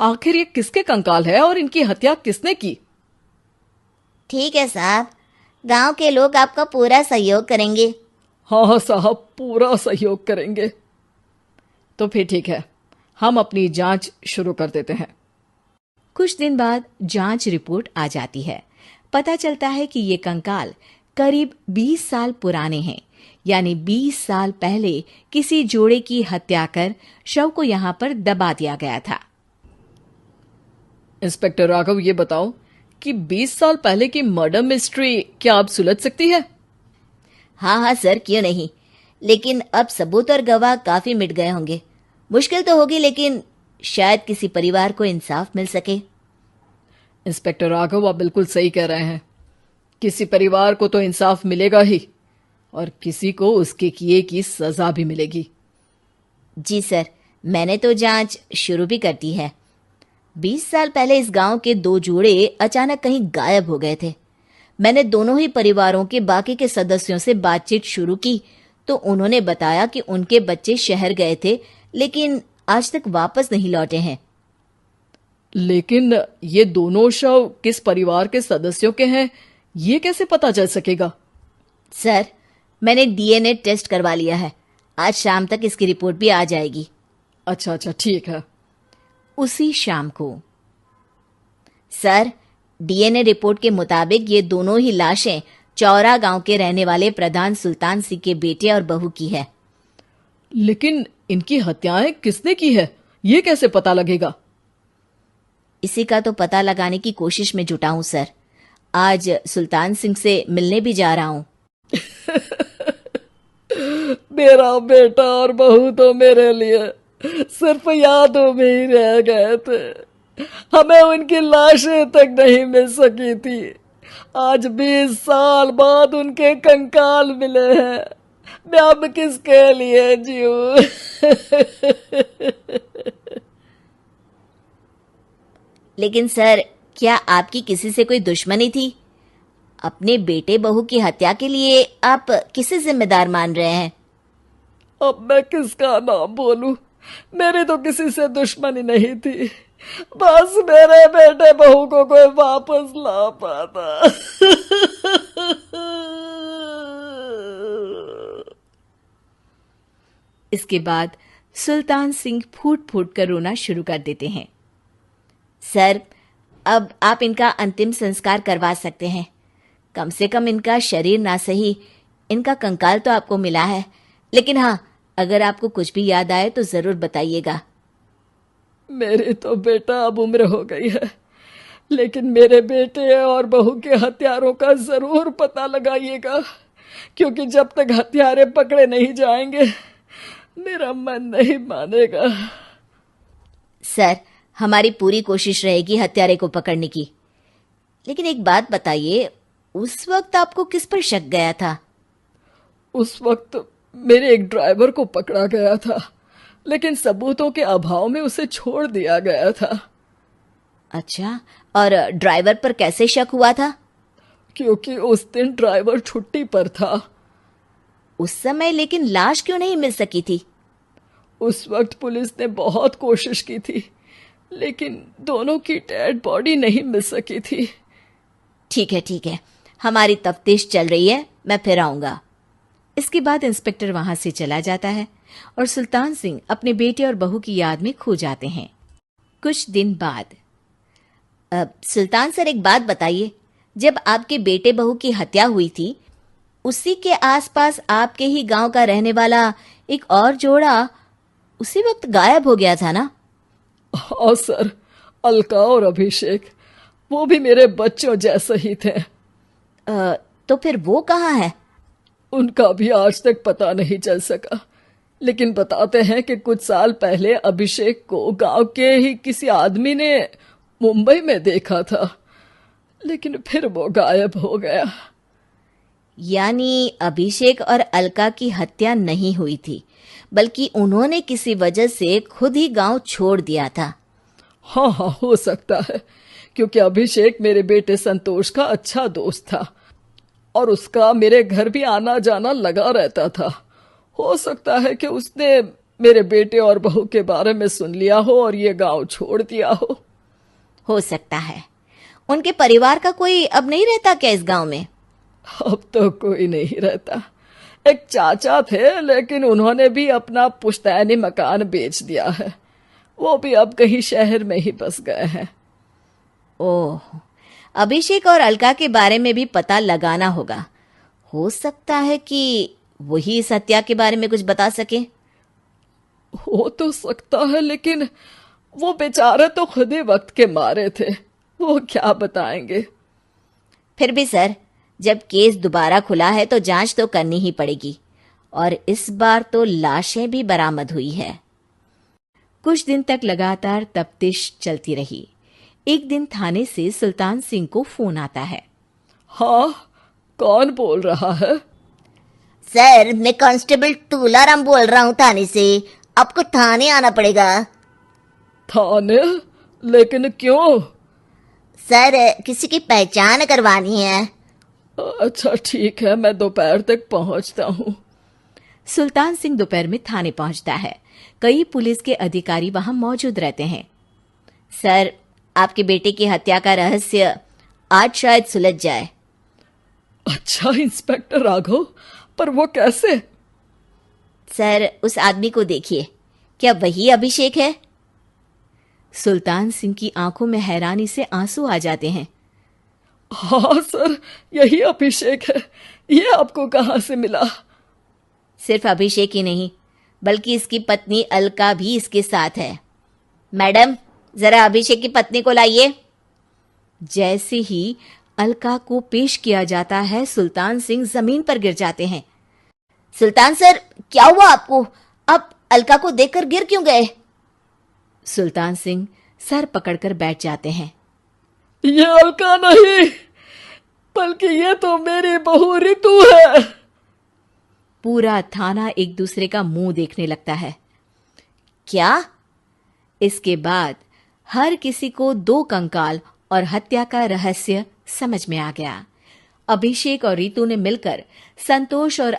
आखिर ये किसके कंकाल है और इनकी हत्या किसने की? ठीक है साहब, गांव के लोग आपका पूरा सहयोग करेंगे। हाँ हाँ साहब, पूरा सहयोग करेंगे। तो फिर ठीक है, हम अपनी जांच शुरू कर देते हैं। कुछ दिन बाद जांच रिपोर्ट आ जाती है। पता चलता है कि ये कंकाल करीब 20 साल पुराने हैं, यानी 20 साल पहले किसी जोड़े की हत्या कर शव को यहाँ पर दबा दिया गया था। इंस्पेक्टर राघव, ये बताओ कि 20 साल पहले की मर्डर मिस्ट्री क्या आप सुलझ सकती है? हाँ हाँ सर, क्यों नहीं। लेकिन अब सबूत और गवाह काफी मिट गए होंगे। मुश्किल तो होगी, लेकिन शायद किसी परिवार को इंसाफ मिल सके। इंस्पेक्टर राघव, आप बिल्कुल सही कह रहे हैं। किसी परिवार को तो इंसाफ मिलेगा ही, और किसी को उसके किए की सजा भी मिलेगी। जी सर, मैंने तो जांच शुरू भी कर दी है। 20 साल पहले इस गांव के 2 जोड़े अचानक कहीं गायब हो गए थे। मैंने दोनों ही परिवारों के बाकी के सदस्यों से बातचीत शुरू की तो उन्होंने बताया कि उनके बच्चे शहर गए थे, लेकिन आज तक वापस नहीं लौटे हैं। लेकिन ये दोनों शव किस परिवार के सदस्यों के हैं, ये कैसे पता चल सकेगा? सर, मैंने डीएनए टेस्ट करवा लिया है। आज शाम तक इसकी रिपोर्ट भी आ जाएगी। अच्छा अच्छा, ठीक है। उसी शाम को सर, डीएनए रिपोर्ट के मुताबिक ये दोनों ही लाशें चौरा गांव के रहने वाले प्रधान सुल्तान सिंह के बेटे और बहू की है। लेकिन इनकी हत्याएं किसने की है, ये कैसे पता लगेगा? इसी का तो पता लगाने की कोशिश में जुटा हूं सर। आज सुल्तान सिंह से मिलने भी जा रहा हूं। मेरा बेटा और बहू तो मेरे लिए सिर्फ यादों में ही रह गए थे। हमें उनकी लाशें तक नहीं मिल सकी थी। आज 20 साल बाद उनके कंकाल मिले हैं। मैं अब किसके लिए जीऊं? लेकिन सर, क्या आपकी किसी से कोई दुश्मनी थी? अपने बेटे बहू की हत्या के लिए आप किसे जिम्मेदार मान रहे हैं? अब मैं किसका नाम बोलूं? मेरी तो किसी से दुश्मनी नहीं थी। बस मेरे बेटे बहू को कोई वापस ला पाता। इसके बाद सुल्तान सिंह फूट फूट कर रोना शुरू कर देते हैं। सर, अब आप इनका अंतिम संस्कार करवा सकते हैं। कम से कम इनका शरीर ना सही, इनका कंकाल तो आपको मिला है। लेकिन हाँ, अगर आपको कुछ भी याद आए तो जरूर बताइएगा। मेरी तो बेटा अब उम्र हो गई है, लेकिन मेरे बेटे और बहू के हत्यारों का जरूर पता लगाइएगा, क्योंकि जब तक हत्यारे पकड़े नहीं जाएंगे मेरा मन नहीं मानेगा। सर, हमारी पूरी कोशिश रहेगी हत्यारे को पकड़ने की। लेकिन एक बात बताइए, उस वक्त आपको किस पर शक गया था? उस वक्त मेरे एक ड्राइवर को पकड़ा गया था, लेकिन सबूतों के अभाव में उसे छोड़ दिया गया था। अच्छा, और ड्राइवर पर कैसे शक हुआ था? क्योंकि उस दिन ड्राइवर छुट्टी पर था। उस समय लेकिन लाश क्यों नहीं मिल सकी थी? उस वक्त पुलिस ने बहुत कोशिश की थी, लेकिन दोनों की डेड बॉडी नहीं मिल सकी थी। ठीक है, हमारी तफ्तीश चल रही है, मैं फिर आऊंगा। इसके बाद इंस्पेक्टर वहां से चला जाता है और सुल्तान सिंह अपने बेटे और बहू की याद में खो जाते हैं। कुछ दिन बाद सुल्तान सर, एक बात बताइए, जब आपके बेटे बहू की हत्या हुई थी, उसी के आसपास आपके ही गांव का रहने वाला एक और जोड़ा उसी वक्त गायब हो गया था ना? हाँ सर, अलका और अभिषेक, वो भी मेरे बच्चों जैसे ही थे। तो फिर वो कहाँ है? उनका भी आज तक पता नहीं चल सका, लेकिन बताते हैं कि कुछ साल पहले अभिषेक को गांव के ही किसी आदमी ने मुंबई में देखा था, लेकिन फिर वो गायब हो गया। यानी अभिषेक और अलका की हत्या नहीं हुई थी, बल्कि उन्होंने किसी वजह से खुद ही गांव छोड़ दिया था। हाँ हाँ, हो सकता है, क्योंकि अभिषेक मेरे बेटे संतोष का अच्छा दोस्त था और उसका मेरे घर भी आना जाना लगा रहता था। हो सकता है कि उसने मेरे बेटे और बहू के बारे में सुन लिया हो और ये गांव छोड़ दिया हो सकता है। उनके परिवार का कोई अब नहीं रहता क्या इस गांव में? अब तो कोई नहीं रहता। एक चाचा थे, लेकिन उन्होंने भी अपना पुश्तैनी मकान बेच दिया है। वो भी अब कहीं शहर में ही बस गए हैं। ओह, अभिषेक और अलका के बारे में भी पता लगाना होगा। हो सकता है कि वही इस हत्या के बारे में कुछ बता सके। हो तो सकता है, लेकिन वो बेचारे तो खुद ही वक्त के मारे थे, वो क्या बताएंगे। फिर भी सर, जब केस दोबारा खुला है तो जांच तो करनी ही पड़ेगी, और इस बार तो लाशें भी बरामद हुई है। कुछ दिन तक लगातार तफ्तीश चलती रही। एक दिन थाने से सुल्तान सिंह को फोन आता है। हाँ, कौन बोल रहा है? सर, मैं कांस्टेबल तूलाराम बोल रहा हूँ थाने से। आपको थाने आना पड़ेगा। थाने? लेकिन क्यों? सर, किसी की पहचान करवानी है। अच्छा ठीक है, मैं दोपहर तक पहुंचता हूँ। सुल्तान सिंह दोपहर में थाने पहुंचता है। कई पुलिस के अधिकारी वहां मौजूद रहते हैं। सर, आपके बेटे की हत्या का रहस्य आज शायद सुलझ जाए। अच्छा इंस्पेक्टर राघव, पर वो कैसे? सर, उस आदमी को देखिए, क्या वही अभिषेक है? सुल्तान सिंह की आंखों में हैरानी से आंसू आ जाते हैं। हाँ सर, यही अभिषेक है। ये आपको कहाँ से मिला? सिर्फ अभिषेक ही नहीं, बल्कि इसकी पत्नी अलका भी इसके साथ है। मैडम, जरा अभिषेक की पत्नी को लाइए। जैसे ही अलका को पेश किया जाता है, सुल्तान सिंह जमीन पर गिर जाते हैं। सुल्तान सर, क्या हुआ आपको? आप अलका को देखकर गिर क्यों गए? सुल्तान सिंह सर पकड़कर बैठ जाते हैं। ये अलका नहीं, बल्कि ये तो मेरी बहू रितु है। पूरा थाना एक दूसरे का मुंह देखने लगता है। क्या? इसके बाद हर किसी को दो कंकाल और हत्या का रहस्य समझ में आ गया। अभिषेक और रितु ने मिलकर संतोष और